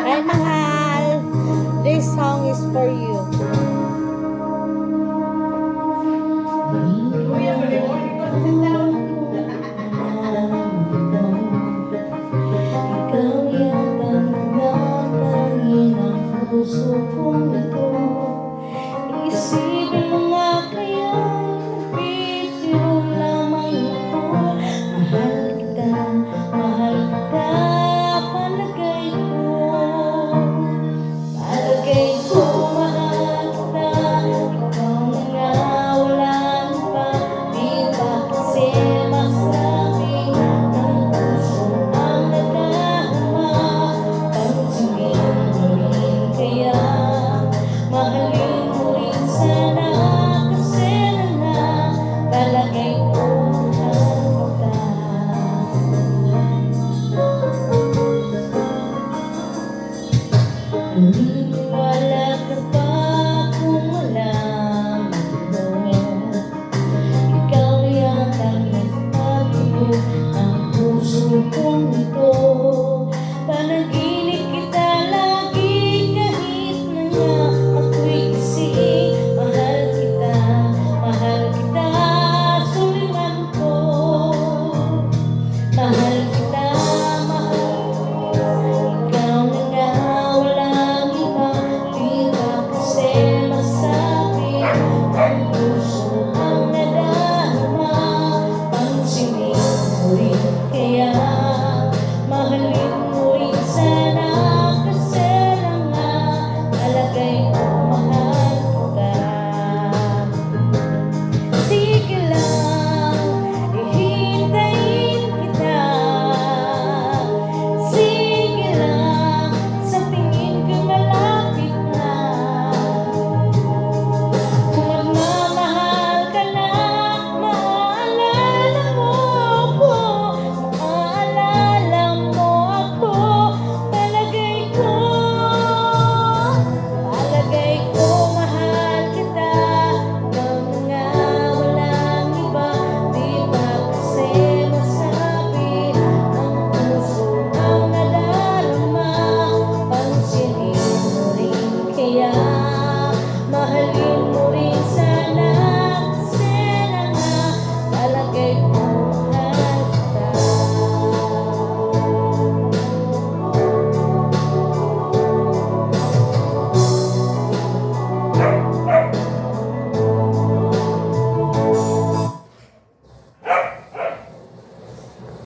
Ay, mahal. This song is for you. Ikaw yata natatangin ang puso kong ito. Isipin mo nga kaya, bitiw lamang ako. Mahal kita, palagay ko. Palagay ko mahal kita, ikaw na nga walang iba. Di ba kasi masabi ng puso ang nagdahama? Pansinin mo rin kaya, mahalin mo rin sana. Kasi na nga, palagay ko mahal kita. Naniniwala ka ba kung malaman mo? Ikaw yata nagpatuloy ang puso kong ito.